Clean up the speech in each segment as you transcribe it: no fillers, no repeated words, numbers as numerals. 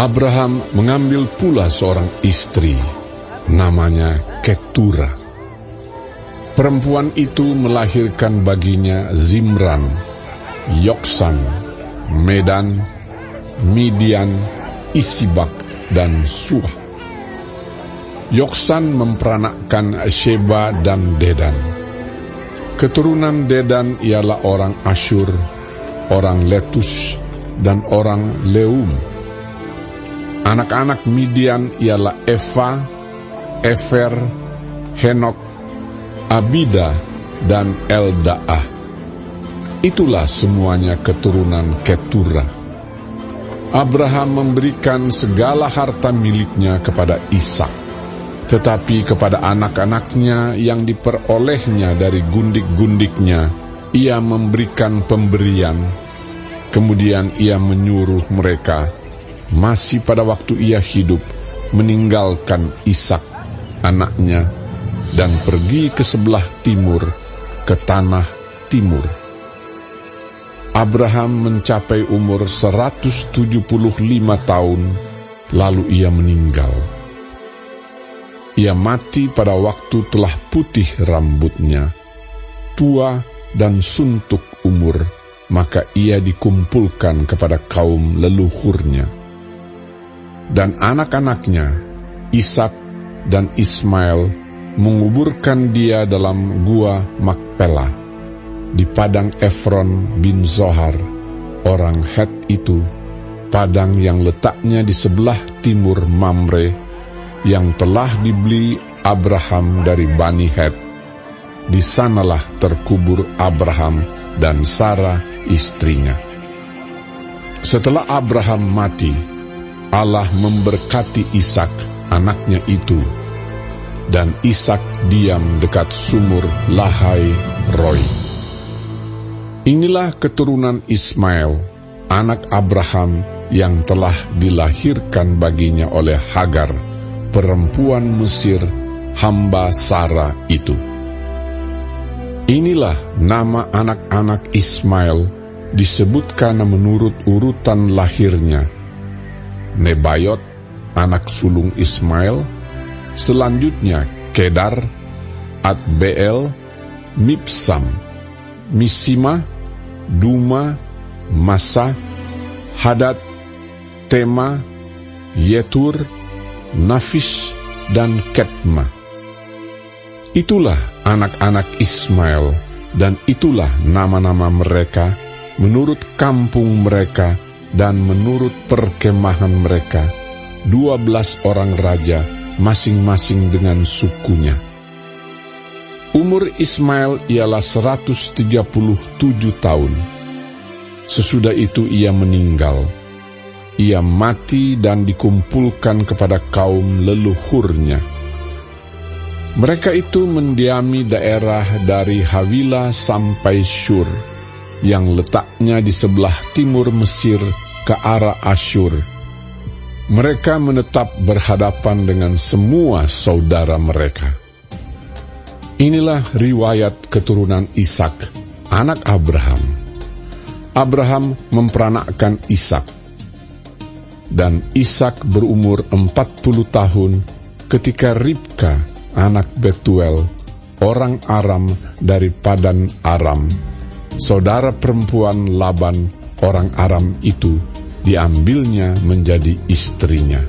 Abraham mengambil pula seorang istri, namanya Ketura. Perempuan itu melahirkan baginya Zimran, Yoksan, Medan, Midian, Isibak, dan Suah. Yoksan memperanakkan Sheba dan Dedan. Keturunan Dedan ialah orang Asyur, orang Letus, dan orang Leum. Anak-anak Midian ialah Eva, Efer, Henok, Abida, dan Eldaah. Itulah semuanya keturunan Ketura. Abraham memberikan segala harta miliknya kepada Ishak, tetapi kepada anak-anaknya yang diperolehnya dari gundik-gundiknya, ia memberikan pemberian. Kemudian ia menyuruh mereka, masih pada waktu ia hidup, meninggalkan Ishak, anaknya, dan pergi ke sebelah timur, ke tanah timur. Abraham mencapai umur 175 tahun, lalu ia meninggal. Ia mati pada waktu telah putih rambutnya, tua dan suntuk umur, maka ia dikumpulkan kepada kaum leluhurnya. Dan anak-anaknya, Ishak dan Ismail, menguburkan dia dalam gua Makpela, di padang Efron bin Zohar, orang Het itu, padang yang letaknya di sebelah timur Mamre, yang telah dibeli Abraham dari Bani Het. Di sanalah terkubur Abraham dan Sarah istrinya. Setelah Abraham mati, Allah memberkati Ishak, anaknya itu, dan Ishak diam dekat sumur Lahai Roi. Inilah keturunan Ismail, anak Abraham yang telah dilahirkan baginya oleh Hagar, perempuan Mesir, hamba Sarah itu. Inilah nama anak-anak Ismail, disebutkan menurut urutan lahirnya: Nebayot, anak sulung Ismail, selanjutnya Kedar, Adbeel, Mibsam, Misima, Duma, Masa, Hadad, Tema, Yetur, Nafis, dan Ketma. Itulah anak-anak Ismail, dan itulah nama-nama mereka menurut kampung mereka dan menurut perkemahan mereka, 12 orang raja, masing-masing dengan sukunya. Umur Ismail ialah 137 tahun. Sesudah itu ia meninggal. Ia mati dan dikumpulkan kepada kaum leluhurnya. Mereka itu mendiami daerah dari Havila sampai Syur, yang letaknya di sebelah timur Mesir ke arah Asyur. Mereka menetap berhadapan dengan semua saudara mereka. Inilah riwayat keturunan Ishak, anak Abraham. Abraham memperanakkan Ishak, dan Ishak berumur 40 tahun ketika Ribka, anak Betuel, orang Aram dari Padan Aram, saudara perempuan Laban, orang Aram itu, diambilnya menjadi istrinya.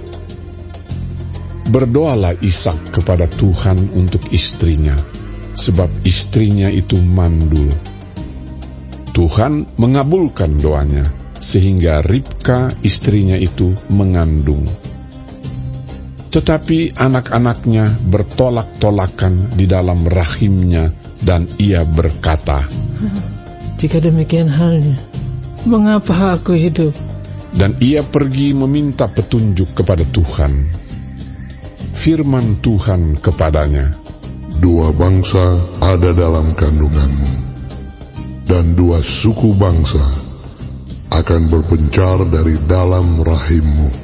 Berdoalah Ishak kepada Tuhan untuk istrinya, sebab istrinya itu mandul. Tuhan mengabulkan doanya, sehingga Ribka istrinya itu mengandung. Tetapi anak-anaknya bertolak-tolakan di dalam rahimnya, dan ia berkata, "Jika demikian halnya, mengapa aku hidup?" Dan ia pergi meminta petunjuk kepada Tuhan. Firman Tuhan kepadanya, "Dua bangsa ada dalam kandunganmu, dan dua suku bangsa akan berpencar dari dalam rahimmu.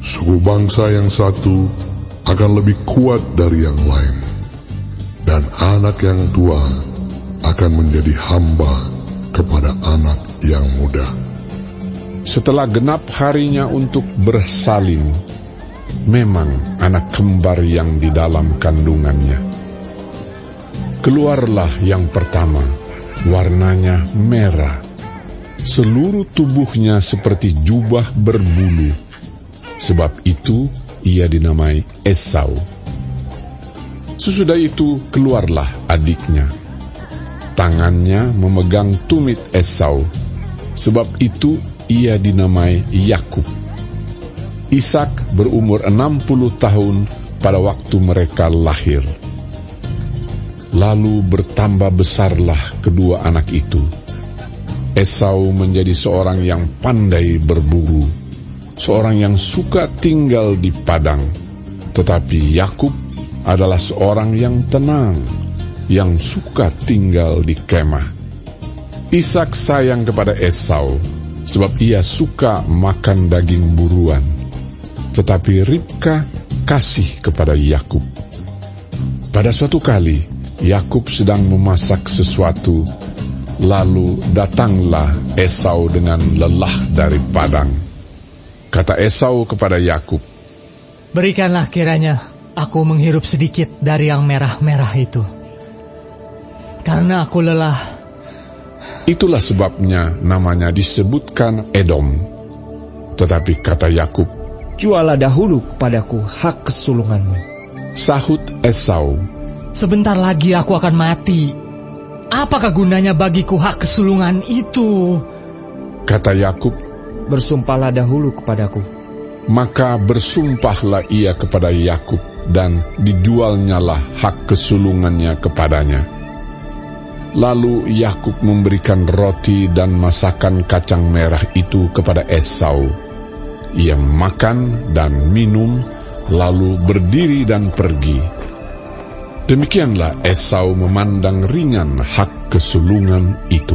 Suku bangsa yang satu akan lebih kuat dari yang lain, dan anak yang tua akan menjadi hamba kepada anak yang muda." Setelah genap harinya untuk bersalin, memang anak kembar yang di dalam kandungannya. Keluarlah yang pertama, warnanya merah. Seluruh tubuhnya seperti jubah berbulu. Sebab itu ia dinamai Esau. Sesudah itu keluarlah adiknya. Tangannya memegang tumit Esau. Sebab itu ia dinamai Yakub. Ishak berumur 60 tahun pada waktu mereka lahir. Lalu bertambah besarlah kedua anak itu. Esau menjadi seorang yang pandai berburu, seorang yang suka tinggal di padang. Tetapi Yakub adalah seorang yang tenang, yang suka tinggal di kemah. Ishak sayang kepada Esau, sebab ia suka makan daging buruan. Tetapi Ribka kasih kepada Yakub. Pada suatu kali, Yakub sedang memasak sesuatu, lalu datanglah Esau dengan lelah dari padang. Kata Esau kepada Yakub, Berikanlah kiranya aku menghirup sedikit dari yang merah-merah itu, karena aku lelah. Itulah sebabnya namanya disebutkan Edom. Tetapi kata Yakub, Jualah dahulu kepadaku hak kesulunganmu. Sahut Esau, Sebentar lagi aku akan mati. Apakah gunanya bagiku hak kesulungan itu? Kata Yakub, Bersumpahlah dahulu kepadaku. maka bersumpahlah ia kepada Yakub, dan dijualnyalah hak kesulungannya kepadanya. Lalu Yakub memberikan roti dan masakan kacang merah itu kepada Esau. Ia makan dan minum, lalu berdiri dan pergi. Demikianlah Esau memandang ringan hak kesulungan itu.